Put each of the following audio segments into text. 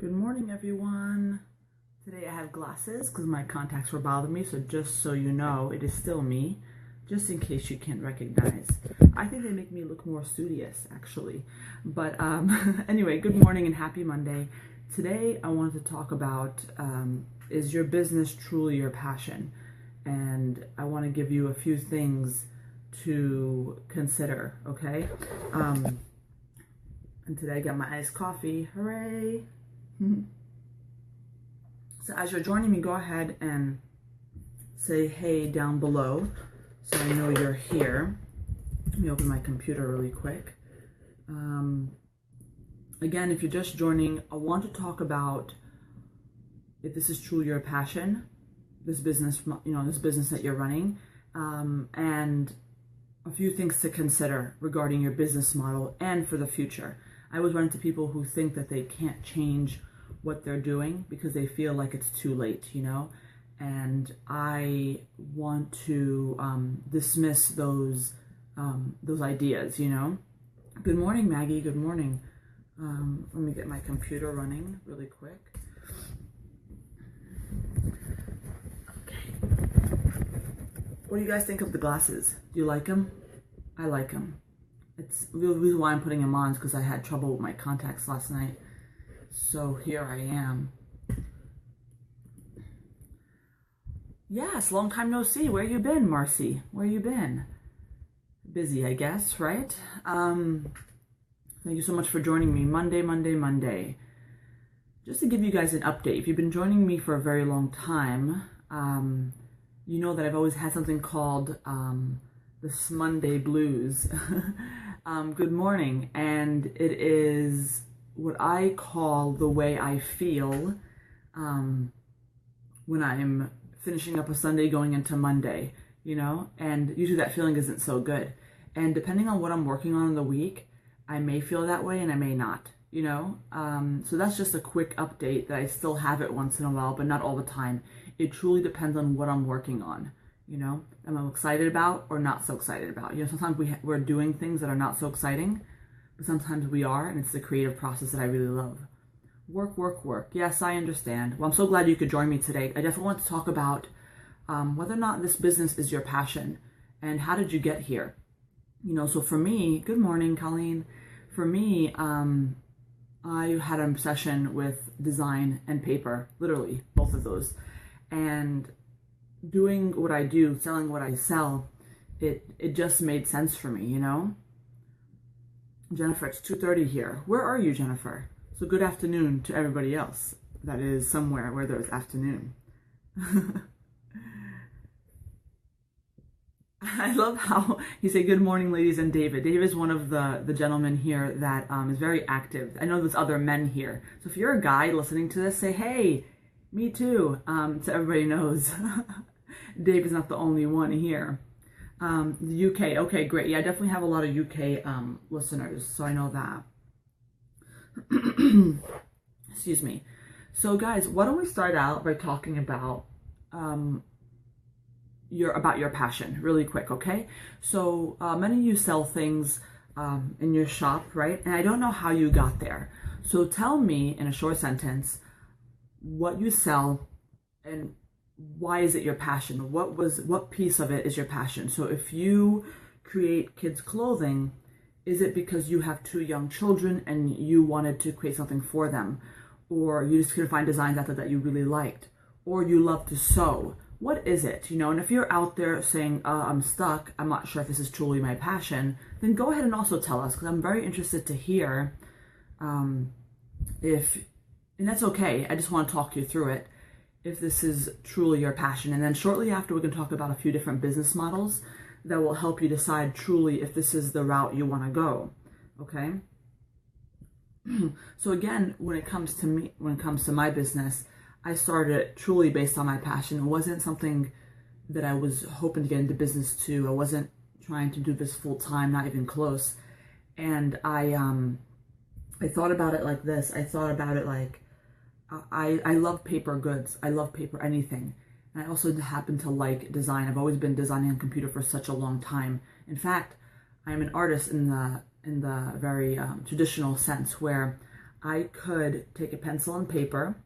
Good morning, everyone. Today I have glasses because my contacts were bothering me, so just so you know, it is still me, just in case you can't recognize. I think they make me look more studious, actually. But anyway, good morning and happy Monday. Today I wanted to talk about, is your business truly your passion? And I want to give you a few things to consider, okay? And today I got my iced coffee, hooray! So as you're joining me, go ahead and say hey down below so I know you're here. Let me open my computer really quick. Again, if you're just joining, I want to talk about if this is truly your passion, this business, this business that you're running, and a few things to consider regarding your business model and for the future. I always run into people who think that they can't change what they're doing because they feel like it's too late, and I want to dismiss those ideas, Good morning, Maggie. Good morning. Let me get my computer running really quick. Okay. What do you guys think of the glasses? Do you like them? I like them. It's the reason why I'm putting them on is because I had trouble with my contacts last night. So here I am. Yes, long time no see. Where you been, Marcy? Where you been? Busy, I guess, right? Thank you so much for joining me. Monday. Just to give you guys an update, if you've been joining me for a very long time, you know that I've always had something called this Monday blues. Good morning, and it is what I call the way I feel when I'm finishing up a Sunday going into Monday, and usually that feeling isn't so good. And depending on what I'm working on in the week, I may feel that way and I may not, so that's just a quick update that I still have it once in a while, but not all the time. It truly depends on what I'm working on, am I excited about or not so excited about. Sometimes we're doing things that are not so exciting, but sometimes we are, and it's the creative process that I really love. Work. Yes, I understand. Well, I'm so glad you could join me today. I definitely want to talk about whether or not this business is your passion and how did you get here? So for me, good morning, Colleen. For me, I had an obsession with design and paper, literally both of those. And doing what I do, selling what I sell, it just made sense for me, Jennifer, it's 2:30 here. Where are you, Jennifer? So good afternoon to everybody else that is somewhere where there's afternoon. I love how you say good morning, ladies, and David. David is one of the gentlemen here that is very active. I know there's other men here. So if you're a guy listening to this, say, hey, me too, so everybody knows. Dave is not the only one here. The UK, okay, great. Yeah, I definitely have a lot of UK listeners, so I know that. Excuse me. So guys, why don't we start out by talking about your passion really quick, okay? So many of you sell things in your shop, right? And I don't know how you got there. So tell me in a short sentence what you sell and why is it your passion? What piece of it is your passion? So if you create kids' clothing, is it because you have 2 young children and you wanted to create something for them? Or you just couldn't find designs out there that you really liked? Or you love to sew? What is it? And if you're out there saying, I'm stuck, I'm not sure if this is truly my passion, then go ahead and also tell us, because I'm very interested to hear and that's okay. I just want to talk you through it, if this is truly your passion. And then shortly after, we can talk about a few different business models that will help you decide truly if this is the route you want to go, okay? So again, when it comes to my business, I started it truly based on my passion. It wasn't something that I was hoping to get into business to. I wasn't trying to do this full time, not even close. And I thought about it like this. I thought about it like, I love paper goods. I love paper anything. And I also happen to like design. I've always been designing on computer for such a long time. In fact, I'm an artist in the very traditional sense, where I could take a pencil and paper,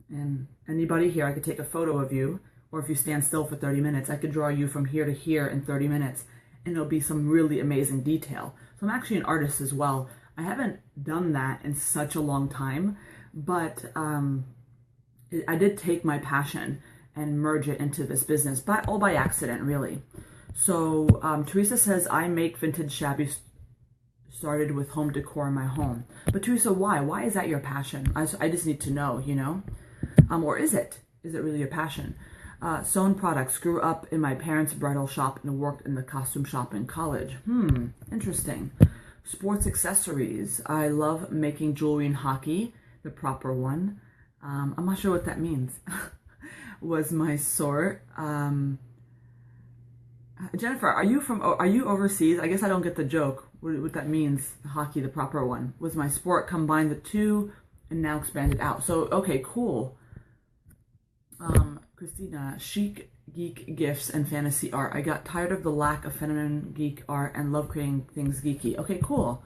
and anybody here, I could take a photo of you, or if you stand still for 30 minutes, I could draw you from here to here in 30 minutes, and it'll be some really amazing detail. So I'm actually an artist as well. I haven't done that in such a long time, but I did take my passion and merge it into this business, but all by accident, really. So Teresa says, I make vintage shabby, started with home decor in my home. But Teresa, why? Why is that your passion? I just need to know, you know? Or is it? Is it really your passion? Sewn products. Grew up in my parents' bridal shop and worked in the costume shop in college. Interesting. Sports accessories. I love making jewelry and hockey, the proper one. I'm not sure what that means. Was my sort. Jennifer, are you overseas? I guess I don't get the joke. What that means, hockey, the proper one. Was my sport, combined the two, and now expanded out. So, okay, cool. Christina, chic geek gifts and fantasy art. I got tired of the lack of feminine geek art and love creating things geeky. Okay, cool.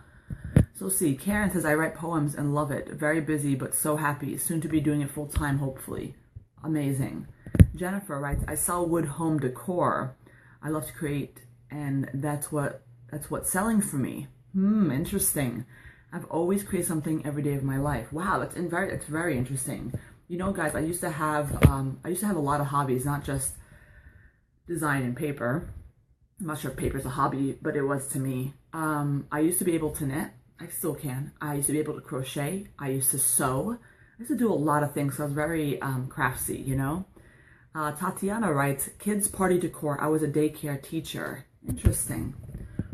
So see, Karen says, I write poems and love it. Very busy, but so happy. Soon to be doing it full time, hopefully. Amazing. Jennifer writes, I sell wood home decor. I love to create, and that's what's selling for me. Interesting. I've always created something every day of my life. Wow, that's very interesting. You know, guys, I used to have a lot of hobbies, not just design and paper. I'm not sure if paper is a hobby, but it was to me. I used to be able to knit. I still can. I used to be able to crochet. I used to sew. I used to do a lot of things. So I was very craftsy, you know. Tatiana writes, kids party decor. I was a daycare teacher. Interesting.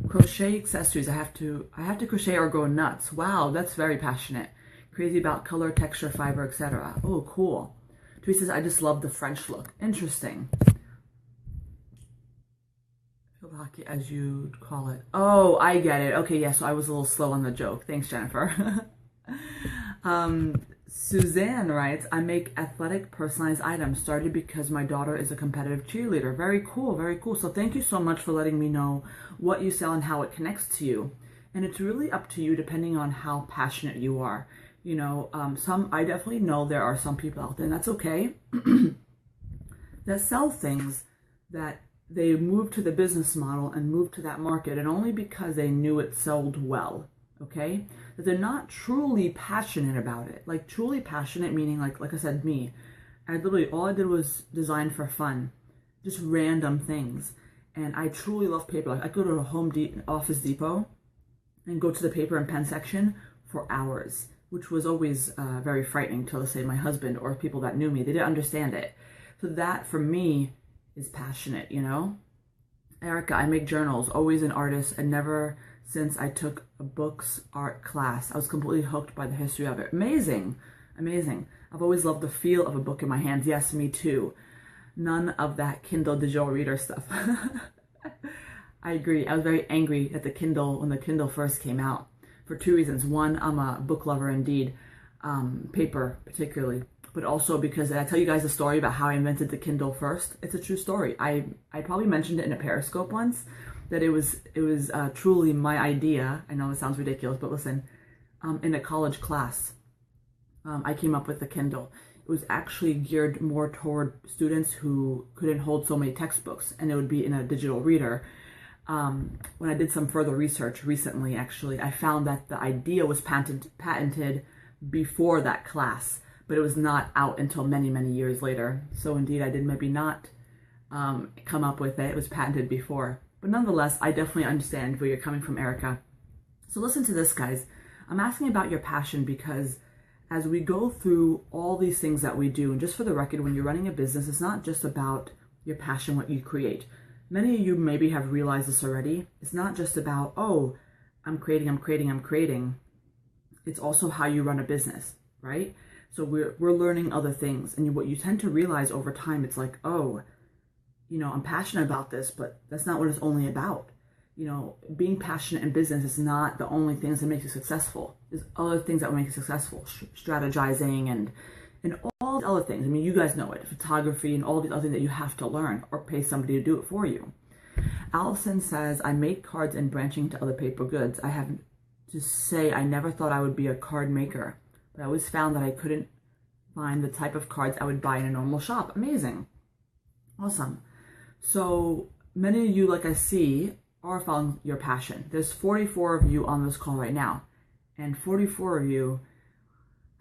Crochet accessories. I have to crochet or go nuts. Wow, that's very passionate. Crazy about color, texture, fiber, etc. Oh, cool. Teresa says, I just love the French look. Interesting. Field hockey, as you call it. Oh, I get it. Okay, yeah, so I was a little slow on the joke. Thanks, Jennifer. Suzanne writes, I make athletic personalized items. Started because my daughter is a competitive cheerleader. Very cool, very cool. So thank you so much for letting me know what you sell and how it connects to you. And it's really up to you depending on how passionate you are. You know, I definitely know there are some people out there, and that's okay, that sell things that they move to the business model and move to that market, and only because they knew it sold well, okay? That they're not truly passionate about it. Like truly passionate, meaning like I said, me. All I did was design for fun, just random things. And I truly love paper. Like I go to a Office Depot and go to the paper and pen section for hours, which was always very frightening to, let's say, my husband or people that knew me. They didn't understand it. So that, for me, is passionate, you know? Erica, I make journals, always an artist, and never since I took a books art class. I was completely hooked by the history of it. Amazing, amazing. I've always loved the feel of a book in my hands. Yes, me too. None of that Kindle digital reader stuff. I agree. I was very angry at the Kindle when the Kindle first came out for two reasons. One, I'm a book lover indeed, paper particularly, but also because I tell you guys a story about how I invented the Kindle first. It's a true story. I probably mentioned it in a Periscope once, that it was truly my idea. I know it sounds ridiculous, but listen, in a college class, I came up with the Kindle. It was actually geared more toward students who couldn't hold so many textbooks, and it would be in a digital reader. When I did some further research recently, actually, I found that the idea was patented before that class, but it was not out until many, many years later. So indeed, I did maybe not come up with it. It was patented before. But nonetheless, I definitely understand where you're coming from, Erica. So listen to this, guys. I'm asking about your passion because as we go through all these things that we do, and just for the record, when you're running a business, it's not just about your passion, what you create. Many of you maybe have realized this already. It's not just about, oh, I'm creating. It's also how you run a business, right? So we're learning other things. And what you tend to realize over time, it's like, oh, you know, I'm passionate about this, but that's not what it's only about. You know, being passionate in business is not the only things that make you successful. There's other things that will make you successful, strategizing and all the other things. I mean, you guys know it, photography and all these other things that you have to learn or pay somebody to do it for you. Allison says, I make cards and branching to other paper goods. I have to say I never thought I would be a card maker, but I always found that I couldn't find the type of cards I would buy in a normal shop. Amazing. Awesome. So many of you, like I see, are following your passion. There's 44 of you on this call right now, and 44 of you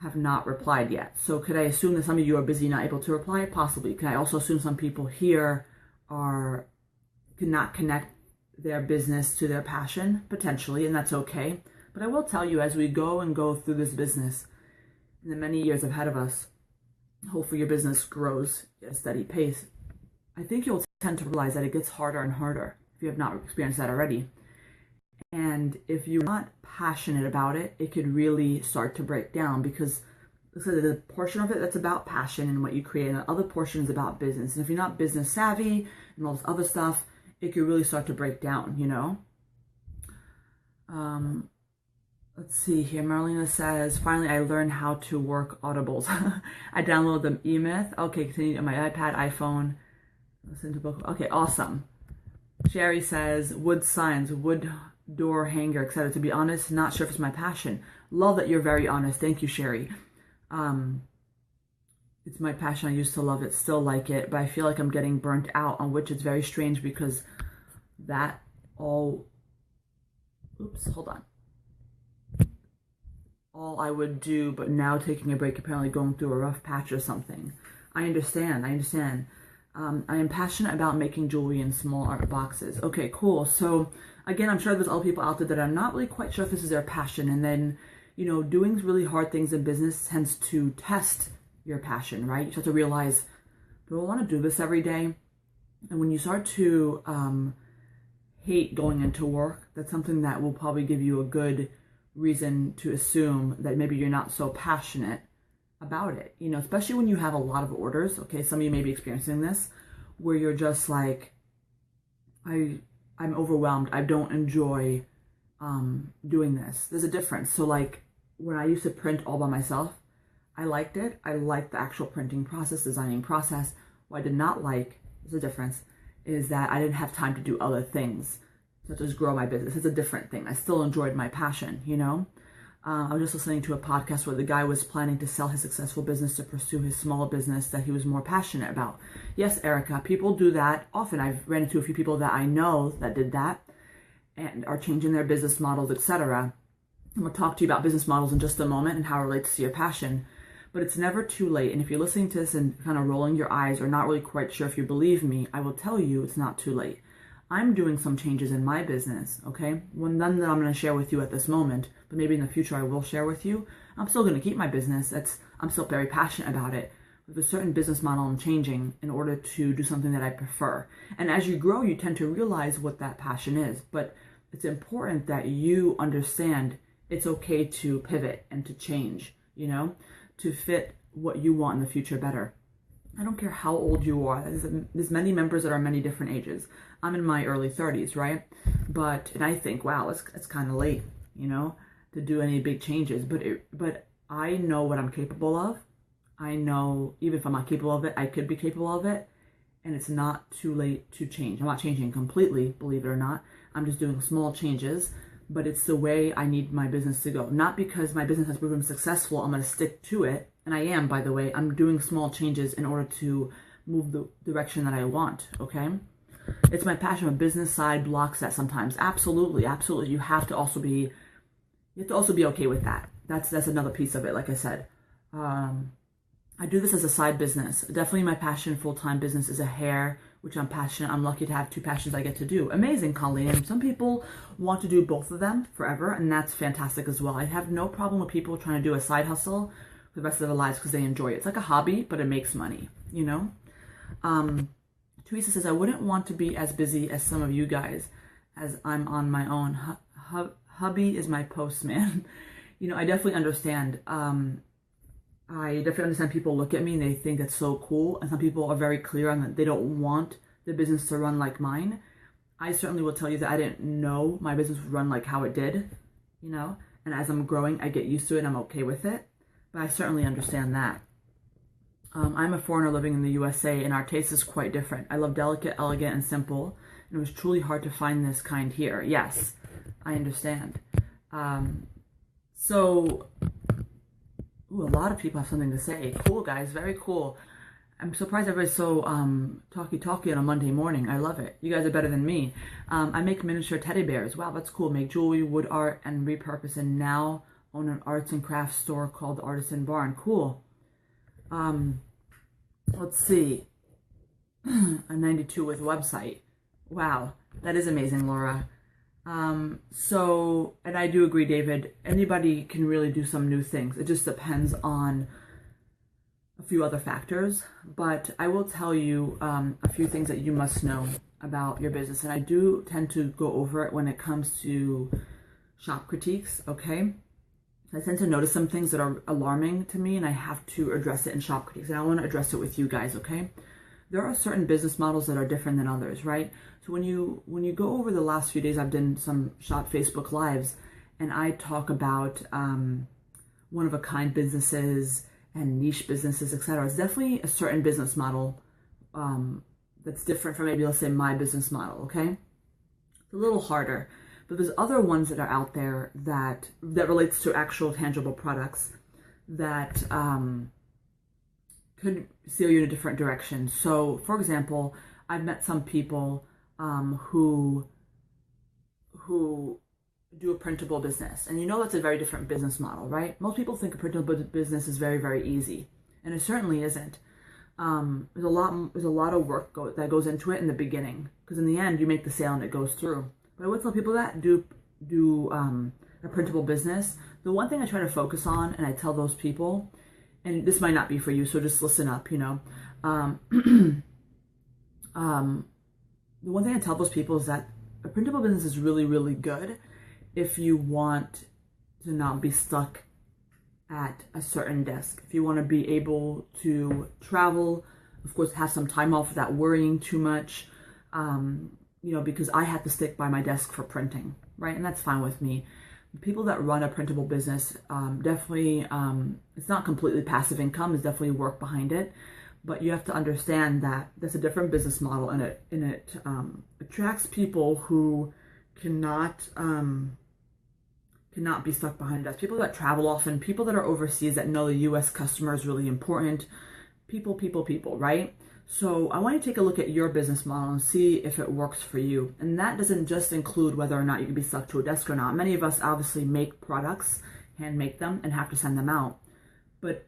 have not replied yet. So could I assume that some of you are busy, not able to reply? Possibly. Can I also assume some people here cannot connect their business to their passion? Potentially, and that's okay. But I will tell you, as we go through this business in the many years ahead of us, hopefully your business grows at a steady pace. I think you'll tend to realize that it gets harder and harder if you have not experienced that already. And if you're not passionate about it, it could really start to break down, because there's a portion of it that's about passion and what you create, and the other portion is about business. And if you're not business savvy and all this other stuff, it could really start to break down, you know? Let's see here. Marlena says, finally, I learned how to work audibles. I downloaded them, eMyth. Okay, continue on my iPad, iPhone. Listen to book. Okay, awesome. Sherry says, wood signs, wood door hanger, etc. To be honest, not sure if it's my passion. Love that you're very honest. Thank you, Sherry. It's my passion. I used to love it, still like it, but I feel like I'm getting burnt out, on which it's very strange because that all, hold on. All I would do, but now taking a break, apparently going through a rough patch or something. I understand. I am passionate about making jewelry in small art boxes. Okay, cool. So again, I'm sure there's other people out there that are not really quite sure if this is their passion. And then, you know, doing really hard things in business tends to test your passion, right? You start to realize, do I want to do this every day? And when you start to hate going into work, that's something that will probably give you a good reason to assume that maybe you're not so passionate about it, you know, especially when you have a lot of orders. Okay, some of you may be experiencing this, where you're just like, I'm overwhelmed. I don't enjoy doing this. There's a difference. So like when I used to print all by myself, I liked it. I liked the actual printing process, designing process. What I did not like, there's a difference, is that I didn't have time to do other things, such as grow my business. It's a different thing. I still enjoyed my passion, you know? I was just listening to a podcast where the guy was planning to sell his successful business to pursue his small business that he was more passionate about. Yes, Erica, people do that often. I've ran into a few people that I know that did that and are changing their business models, etc. I'm going to talk to you about business models in just a moment and how it relates to your passion. But it's never too late. And if you're listening to this and kind of rolling your eyes or not really quite sure if you believe me, I will tell you it's not too late. I'm doing some changes in my business, okay? None that I'm going to share with you at this moment, but maybe in the future I will share with you. I'm still going to keep my business. I'm still very passionate about it. With a certain business model I'm changing in order to do something that I prefer. And as you grow, you tend to realize what that passion is. But it's important that you understand it's okay to pivot and to change, you know, to fit what you want in the future better. I don't care how old you are. There's many members that are many different ages. I'm in my early 30s, right? And I think, wow, it's kind of late, you know, to do any big changes. But I know what I'm capable of. I know even if I'm not capable of it, I could be capable of it. And it's not too late to change. I'm not changing completely, believe it or not. I'm just doing small changes. But it's the way I need my business to go. Not because my business has proven successful, I'm going to stick to it. And I am, by the way. I'm doing small changes in order to move the direction that I want, okay? It's my passion. A business side blocks that sometimes. Absolutely. You have to also be okay with that. That's another piece of it, like I said. I do this as a side business. Definitely my passion, full-time business is a hair, which I'm passionate. I'm lucky to have two passions I get to do. Amazing, Colleen. And some people want to do both of them forever, and that's fantastic as well. I have no problem with people trying to do a side hustle for the rest of their lives because they enjoy it. It's like a hobby, but it makes money, you know? Teresa says, I wouldn't want to be as busy as some of you guys as I'm on my own. Hubby is my postman. You know, I definitely understand. I definitely understand people look at me and they think that's so cool. And some people are very clear on that they don't want the business to run like mine. I certainly will tell you that I didn't know my business would run like how it did, you know. And as I'm growing, I get used to it and I'm okay with it. But I certainly understand that. I'm a foreigner living in the USA and our taste is quite different. I love delicate, elegant, and simple. And it was truly hard to find this kind here. Yes, I understand. So, ooh, a lot of people have something to say. Cool, guys. Very cool. I'm surprised everybody's so talky on a Monday morning. I love it. You guys are better than me. I make miniature teddy bears. Wow, that's cool. Make jewelry, wood art, and repurpose, and now own an arts and crafts store called the Artisan Barn. Cool. Let's see. A 92 with website. Wow, that is amazing, Laura. And I do agree, David. Anybody can really do some new things. It just depends on a few other factors, but I will tell you a few things that you must know about your business, and I do tend to go over it when it comes to shop critiques, okay? I tend to notice some things that are alarming to me, and I have to address it in shop critiques, and I want to address it with you guys, okay? There are certain business models that are different than others, right? So when you go over the last few days, I've done some shop Facebook Lives, and I talk about one-of-a-kind businesses and niche businesses, etc. It's definitely a certain business model that's different from maybe, let's say, my business model, okay? It's a little harder, but there's other ones that are out there that relates to actual tangible products that could steer you in a different direction. So, for example, I've met some people who do a printable business, and you know that's a very different business model, right? Most people think a printable business is very, very easy, and it certainly isn't. There's a lot of work that goes into it in the beginning, because in the end you make the sale and it goes through. But I would tell people that do a printable business. The one thing I try to focus on, and I tell those people, and this might not be for you, so just listen up, you know. The one thing I tell those people is that a printable business is really, really good if you want to not be stuck at a certain desk. If you want to be able to travel, of course, have some time off without worrying too much, you know, because I have to stick by my desk for printing, right? And that's fine with me. People that run a printable business, definitely, it's not completely passive income, there's definitely work behind it, but you have to understand that that's a different business model, and it attracts people who cannot be stuck behind us. People that travel often, people that are overseas that know the US customer is really important. People, right? So I want you to take a look at your business model and see if it works for you. And that doesn't just include whether or not you can be stuck to a desk or not. Many of us obviously make products, hand make them, and have to send them out. But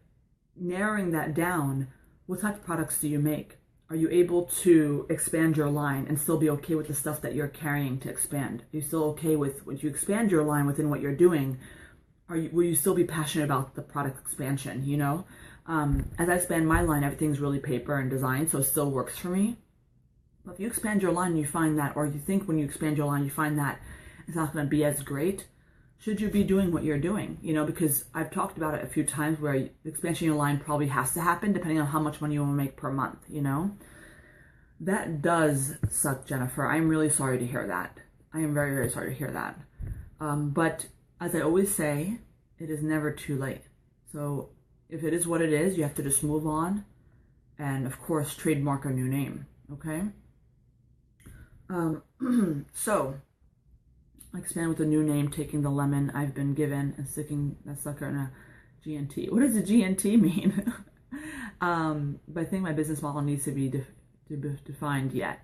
narrowing that down, what type of products do you make? Are you able to expand your line and still be okay with the stuff that you're carrying to expand? Are you still okay with, when you expand your line within what you're doing, will you still be passionate about the product expansion, you know? As I expand my line, everything's really paper and design, so it still works for me. But if you expand your line, you find that, or you think when you expand your line, you find that it's not going to be as great, should you be doing what you're doing? You know, because I've talked about it a few times where the expansion of your line probably has to happen depending on how much money you want to make per month, you know? That does suck, Jennifer. I'm really sorry to hear that. I am very, very sorry to hear that. But as I always say, it is never too late. So if it is what it is, you have to just move on and, of course, trademark a new name, okay? So I expand with a new name, taking the lemon I've been given and sticking that sucker in a GNT. What does a GNT mean? But I think my business model needs to be defined yet.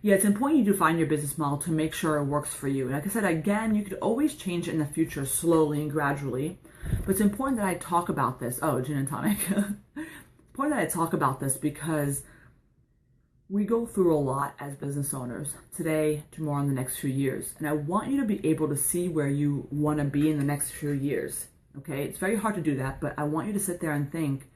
Yeah, it's important you define your business model to make sure it works for you. Like I said, again, you could always change it in the future slowly and gradually. But it's important that I talk about this. Oh, gin and tonic. It's important that I talk about this because we go through a lot as business owners today, tomorrow, and the next few years. And I want you to be able to see where you want to be in the next few years. Okay? It's very hard to do that, but I want you to sit there and think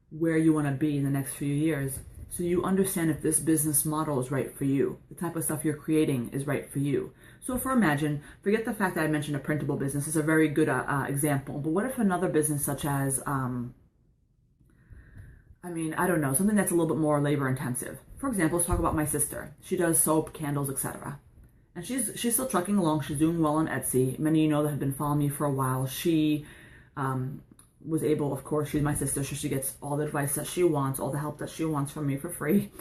where you want to be in the next few years so you understand if this business model is right for you. The type of stuff you're creating is right for you. So forget the fact that I mentioned a printable business. It's a very good example. But what if another business such as, I don't know, something that's a little bit more labor intensive. For example, let's talk about my sister. She does soap, candles, etc. And she's still trucking along. She's doing well on Etsy. Many of you know that have been following me for a while. She was able, of course, she's my sister, so she gets all the advice that she wants, all the help that she wants from me for free.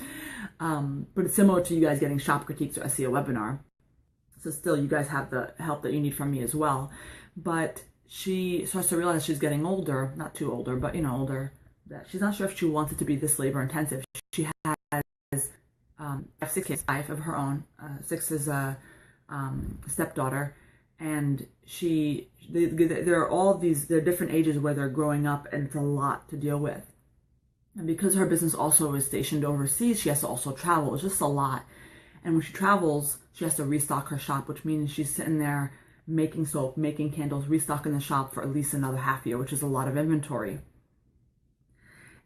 But it's similar to you guys getting shop critiques or SEO webinar. So still, you guys have the help that you need from me as well. But she starts to realize she's getting older, not too older, but older, that she's not sure if she wants it to be this labor intensive. She has 6 kids, 5 of her own. 6 is a stepdaughter, and there are all these, there are different ages where they're growing up, and it's a lot to deal with. And because her business also is stationed overseas, she has to also travel. It's just a lot. And when she travels, she has to restock her shop, which means she's sitting there making soap, making candles, restocking the shop for at least another half year, which is a lot of inventory.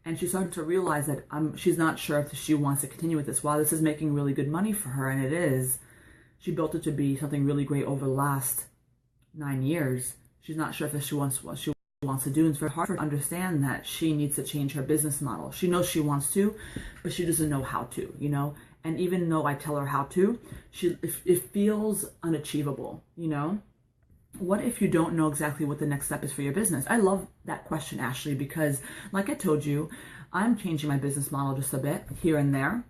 And she's starting to realize that she's not sure if she wants to continue with this. While this is making really good money for her, and it is, she built it to be something really great over the last 9 years. She's not sure if she wants what she wants to do. And it's very hard for her to understand that she needs to change her business model. She knows she wants to, but she doesn't know how to, And even though I tell her how to, it feels unachievable, What if you don't know exactly what the next step is for your business? I love that question, Ashley, because like I told you, I'm changing my business model just a bit here and there.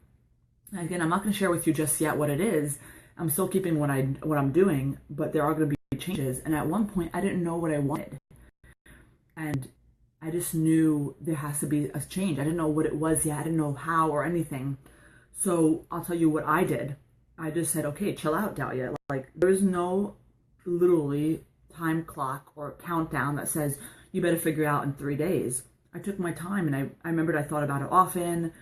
And again, I'm not going to share with you just yet what it is. I'm still keeping what I'm doing, but there are going to be changes. And at one point, I didn't know what I wanted. And I just knew there has to be a change. I didn't know what it was yet. I didn't know how or anything. So I'll tell you what I did. I just said, okay, chill out, Dahlia. Like, there's no literally time clock or countdown that says you better figure it out in 3 days. I took my time, and I remembered I thought about it often.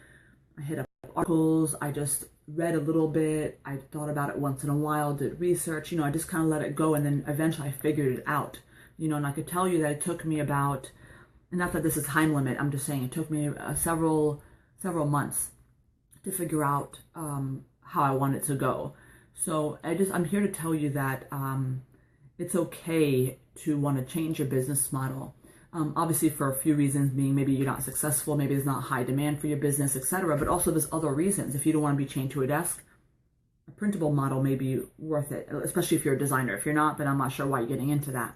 I hit up articles. I just read a little bit. I thought about it once in a while, did research. I just kind of let it go, and then eventually I figured it out. And I could tell you that it took me about, and not that this is time limit, I'm just saying it took me several months to figure out how I want it to go. So I'm here to tell you that it's okay to want to change your business model. Obviously for a few reasons, being maybe you're not successful, maybe there's not high demand for your business, etc. But also there's other reasons. If you don't want to be chained to a desk, a printable model may be worth it, especially if you're a designer. If you're not, then I'm not sure why you're getting into that.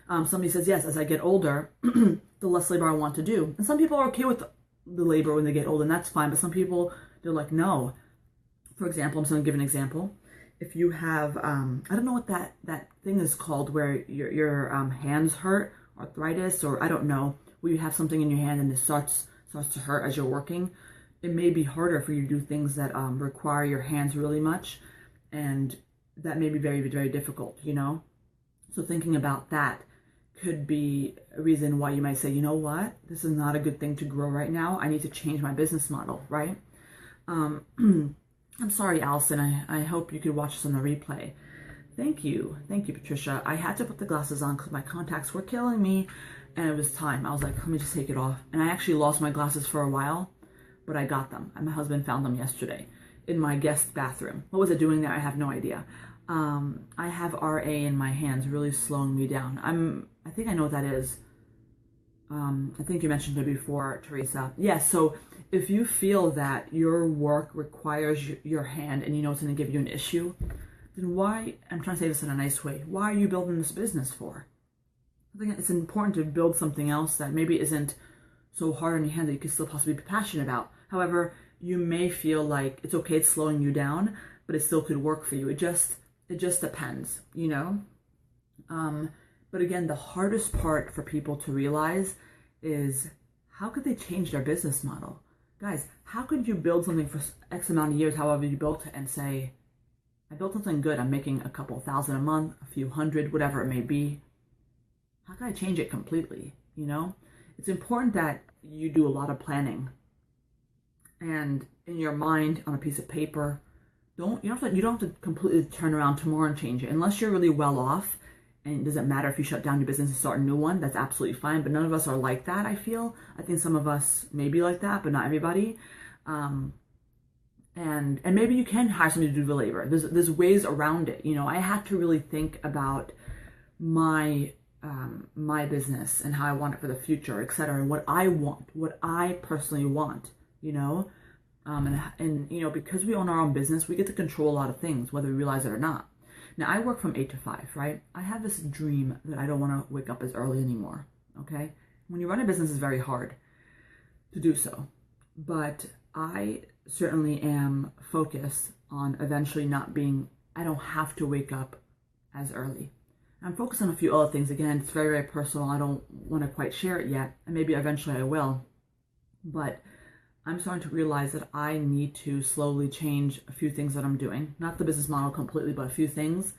Somebody says, yes, as I get older, the less labor I want to do. And some people are okay with the labor when they get older, and that's fine. But some people, they're like, no. For example, I'm just going to give an example. If you have, I don't know what that thing is called where your hands hurt, arthritis, or I don't know, where you have something in your hand and it starts to hurt as you're working. It may be harder for you to do things that require your hands really much, and that may be very, very difficult, So thinking about that could be a reason why you might say, you know what, this is not a good thing to grow right now. I need to change my business model, right? I'm sorry, Allison. I hope you could watch this on the replay. Thank you, Patricia. I had to put the glasses on because my contacts were killing me, and it was time. I was like, let me just take it off. And I actually lost my glasses for a while, but I got them. And my husband found them yesterday in my guest bathroom. What was it doing there? I have no idea. I have RA in my hands, really slowing me down. I think I know what that is. I think you mentioned it before, Teresa. Yes, so if you feel that your work requires your hand and it's going to give you an issue, then why, I'm trying to say this in a nice way, why are you building this business for? I think it's important to build something else that maybe isn't so hard on your hand that you could still possibly be passionate about. However, you may feel like it's okay, it's slowing you down, but it still could work for you. It just depends, But again, the hardest part for people to realize is how could they change their business model? Guys, how could you build something for X amount of years, however you built it, and say, I built something good, I'm making a couple thousand a month, a few hundred, whatever it may be. How can I change it completely? It's important that you do a lot of planning. And in your mind, on a piece of paper, you don't have to completely turn around tomorrow and change it. Unless you're really well off, and it doesn't matter if you shut down your business and start a new one, that's absolutely fine. But none of us are like that, I feel. I think some of us may be like that, but not everybody. And maybe you can hire somebody to do the labor. There's ways around it. I had to really think about my business and how I want it for the future, etc., and what I want, what I personally want, and because we own our own business, we get to control a lot of things, whether we realize it or not. Now, I work from 8 to 5, right? I have this dream that I don't want to wake up as early anymore, okay? When you run a business, it's very hard to do so. But I certainly am focused on eventually I don't have to wake up as early. I'm focused on a few other things. Again, it's very, very personal. I don't want to quite share it yet, and maybe eventually I will. But I'm starting to realize that I need to slowly change a few things that I'm doing. Not the business model completely, but a few things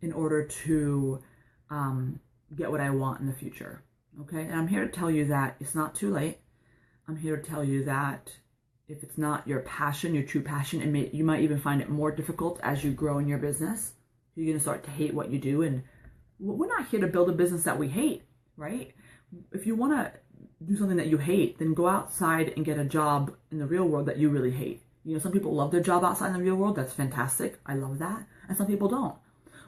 in order to get what I want in the future. Okay? And I'm here to tell you that it's not too late. I'm here to tell you that if it's not your passion, your true passion, you might even find it more difficult as you grow in your business. You're going to start to hate what you do. And we're not here to build a business that we hate, right? If you want to do something that you hate, then go outside and get a job in the real world that you really hate. You know, some people love their job outside in the real world. That's fantastic. I love that. And some people don't.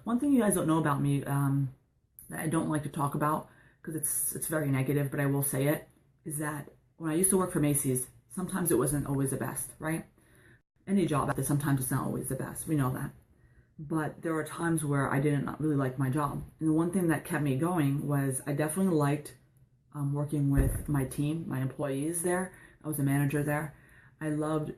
One thing you guys don't know about me that I don't like to talk about because it's very negative, but I will say it, is that when I used to work for Macy's, sometimes it wasn't always the best, right? Any job out there, sometimes it's not always the best. We know that. But there were times where I did not really like my job. And the one thing that kept me going was I definitely liked working with my team, my employees there. I was a manager there. I loved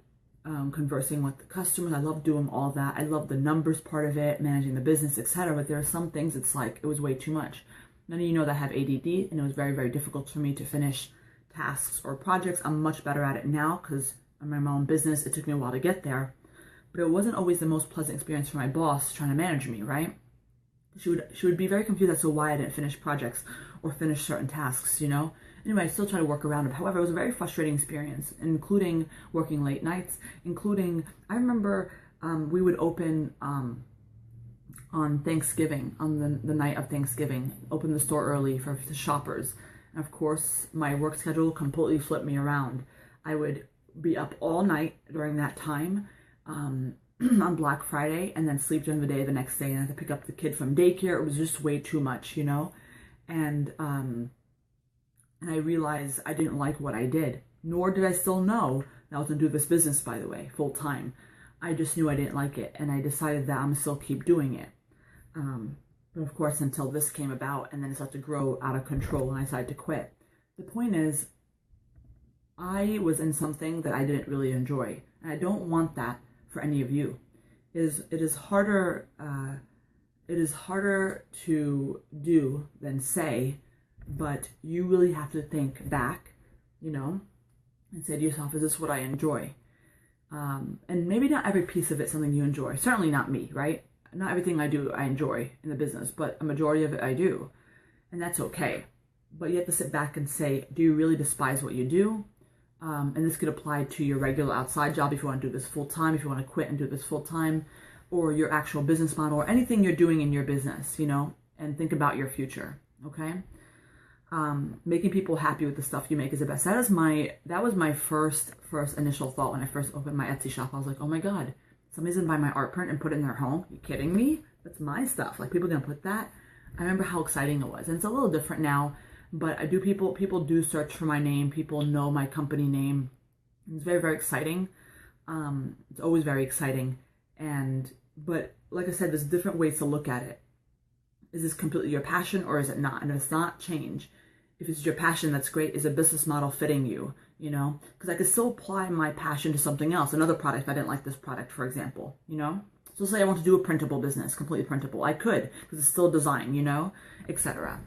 conversing with the customers. I loved doing all that. I loved the numbers part of it, managing the business, etc. But there are some things it's like it was way too much. Many of you know that I have ADD, and it was very, very difficult for me to finish tasks or projects. I'm much better at it now because I'm in my own business. It took me a while to get there. But it wasn't always the most pleasant experience for my boss trying to manage me, right? She would be very confused as to why I didn't finish projects or finish certain tasks, you know? Anyway, I still try to work around it. However, it was a very frustrating experience, including working late nights, I remember we would open on Thanksgiving, on the night of Thanksgiving, open the store early for the shoppers. And of course, my work schedule completely flipped me around. I would be up all night during that time, on Black Friday, and then sleep during the day the next day, and I had to pick up the kid from daycare. It was just way too much, you know? And I realized I didn't like what I did, nor did I still know that I was going to do this business, by the way, full time. I just knew I didn't like it, and I decided that I'm going to still keep doing it. But of course, until this came about, and then it started to grow out of control, and I decided to quit. The point is, I was in something that I didn't really enjoy, and I don't want that for any of you. It is harder to do than say, but you really have to think back, you know, and say to yourself, is this what I enjoy? And maybe not every piece of it is something you enjoy. Certainly not me, right? Not everything I do I enjoy in the business, but a majority of it I do. And that's okay. But you have to sit back and say, do you really despise what you do? And this could apply to your regular outside job if you want to do this full time, if you want to quit and do this full time, or your actual business model, or anything you're doing in your business, you know, and think about your future, okay? Making people happy with the stuff you make is the best. That was my first initial thought when I first opened my Etsy shop. I was like, oh my God, somebody's gonna buy my art print and put it in their home? Are you kidding me? That's my stuff. Like, people are gonna put that? I remember how exciting it was. And it's a little different now, but people do search for my name. People know my company name. It's very, very exciting. It's always very exciting. But like I said, there's different ways to look at it. Is this completely your passion or is it not? And if it's not, change. If it's your passion, that's great. Is a business model fitting you? You know, because I could still apply my passion to something else, another product if I didn't like this product, for example, you know? So say I want to do a printable business, completely printable. I could, because it's still design, you know, etc.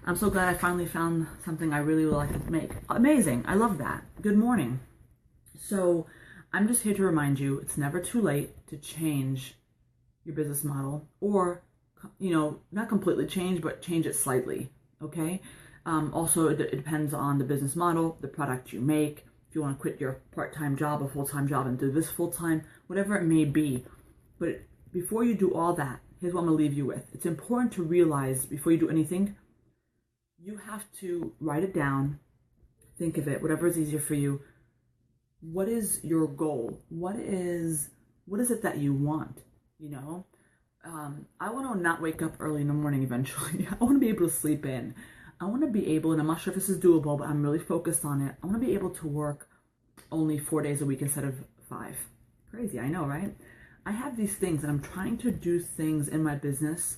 I'm so glad I finally found something I really would like to make. Amazing. I love that. Good morning. So I'm just here to remind you, it's never too late to change your business model, or, you know, not completely change, but change it slightly, okay? Also, it depends on the business model, the product you make. If you want to quit your part-time job or full-time job and do this full-time, whatever it may be. But before you do all that, here's what I'm going to leave you with. It's important to realize before you do anything, you have to write it down, think of it, whatever is easier for you. What is your goal? What is it that you want? You know, I want to not wake up early in the morning eventually. I want to be able to sleep in. I want to be able, and I'm not sure if this is doable, but I'm really focused on it. I want to be able to work only 4 days a week instead of 5. Crazy, I know, right? I have these things, and I'm trying to do things in my business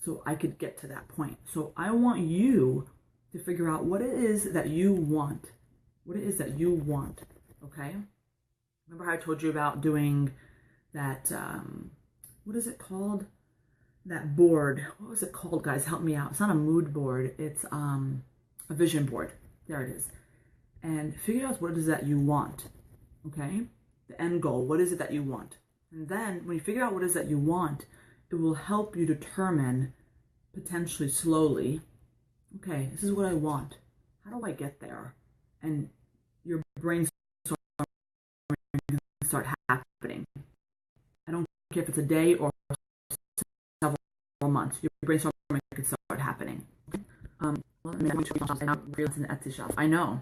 so I could get to that point. So I want you to figure out what it is that you want. What it is that you want, okay? Remember how I told you about doing that, what is it called? that board. What was it called, guys? Help me out. It's not a mood board. It's a vision board. There it is. And figure out what it is that you want. Okay? The end goal. What is it that you want? And then when you figure out what it is that you want, it will help you determine potentially slowly, okay, this is what I want. How do I get there? And your brainstorming can start happening. I don't care if it's a day or several months. Your brainstorming can start happening. Etsy shop. I know.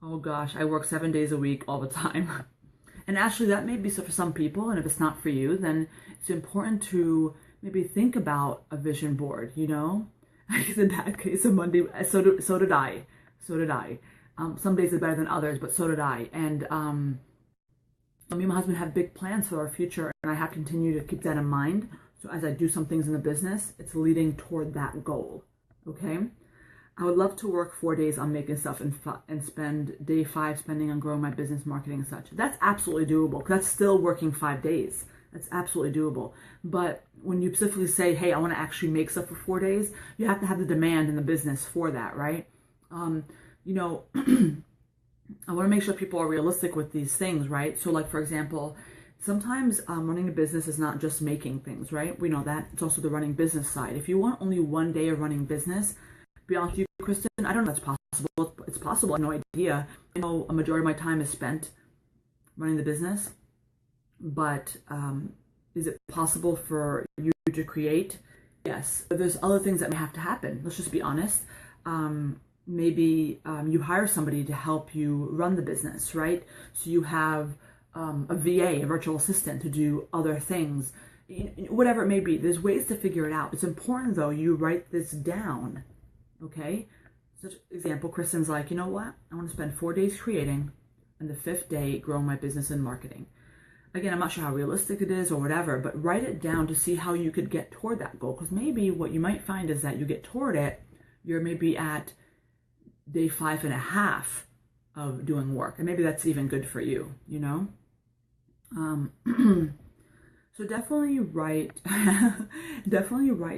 Oh gosh, I work 7 days a week all the time. And actually that may be so for some people, and if it's not for you, then it's important to maybe think about a vision board, you know? In that case of Monday, so did I. Some days are better than others, but so did I. And me and my husband have big plans for our future, and I have to continue to keep that in mind. So as I do some things in the business, it's leading toward that goal, okay? I would love to work 4 days on making stuff and spend day 5 spending on growing my business, marketing, and such. That's absolutely doable, because that's still working 5 days. That's absolutely doable. But when you specifically say, hey, I want to actually make stuff for 4 days, you have to have the demand in the business for that, right? You know, I want to make sure people are realistic with these things, right? So like, for example, sometimes running a business is not just making things, right? We know that. It's also the running business side. If you want only 1 day of running business, to be honest with you, Kristen, I don't know if that's possible. It's possible. I have no idea. I know a majority of my time is spent running the business, but is it possible for you to create? Yes. But there's other things that may have to happen. Let's just be honest. Maybe you hire somebody to help you run the business, right? So you have a VA, a virtual assistant, to do other things. Whatever it may be, there's ways to figure it out. It's important, though, you write this down. Okay, such example, Kristen's like, you know what? I want to spend 4 days creating and the 5th day growing my business and marketing. Again, I'm not sure how realistic it is or whatever, but write it down to see how you could get toward that goal. Because maybe what you might find is that you get toward it, you're maybe at day 5.5 of doing work. And maybe that's even good for you, you know? So definitely write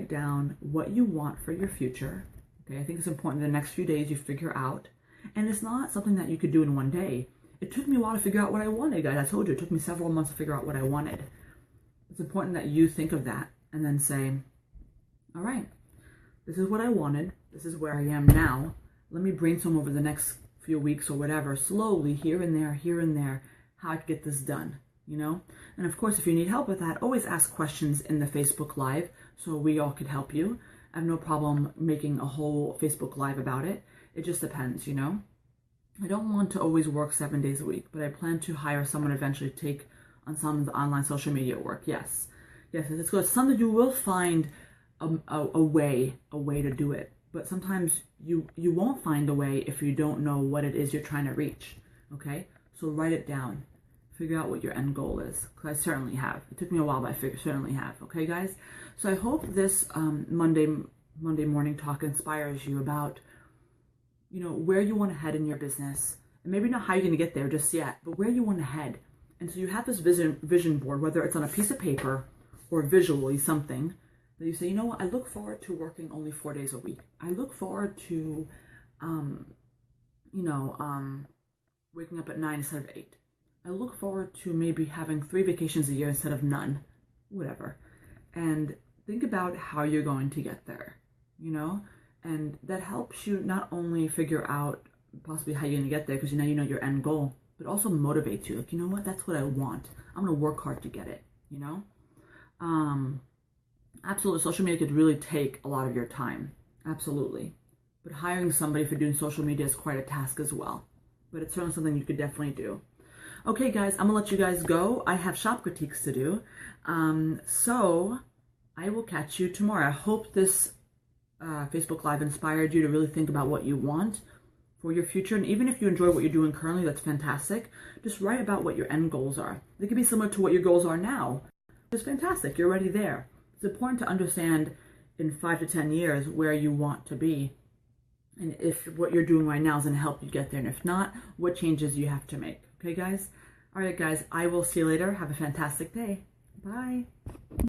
down what you want for your future. Okay, I think it's important the next few days you figure out. And it's not something that you could do in 1 day. It took me a while to figure out what I wanted, guys. I told you, it took me several months to figure out what I wanted. It's important that you think of that and then say, all right, this is what I wanted. This is where I am now. Let me brainstorm over the next few weeks or whatever, slowly, here and there, how I can get this done, you know? And of course, if you need help with that, always ask questions in the Facebook Live so we all could help you. I have no problem making a whole Facebook Live about it. It just depends, you know? I don't want to always work 7 days a week, but I plan to hire someone eventually to take on some of the online social media work. Yes, it's good. Sometimes you will find a way to do it, but sometimes you won't find a way if you don't know what it is you're trying to reach, okay? So write it down. Figure out what your end goal is, because I certainly have. It took me a while, but I certainly have. Okay, guys? So I hope this Monday morning talk inspires you about, you know, where you want to head in your business. And maybe not how you're going to get there just yet, but where you want to head. And so you have this vision board, whether it's on a piece of paper or visually something, that you say, you know what, I look forward to working only 4 days a week. I look forward to, waking up at 9 instead of 8. I look forward to maybe having 3 vacations a year instead of none, whatever. And think about how you're going to get there, you know? And that helps you not only figure out possibly how you're going to get there, because you know your end goal, but also motivates you. Like, you know what? That's what I want. I'm going to work hard to get it, you know? Absolutely. Social media could really take a lot of your time. Absolutely. But hiring somebody for doing social media is quite a task as well. But it's certainly something you could definitely do. Okay, guys, I'm going to let you guys go. I have shop critiques to do. So I will catch you tomorrow. I hope this Facebook Live inspired you to really think about what you want for your future. And even if you enjoy what you're doing currently, that's fantastic. Just write about what your end goals are. They could be similar to what your goals are now. It's fantastic. You're already there. It's important to understand in 5 to 10 years where you want to be. And if what you're doing right now is going to help you get there. And if not, what changes you have to make. Okay, guys? All right, guys. I will see you later. Have a fantastic day. Bye.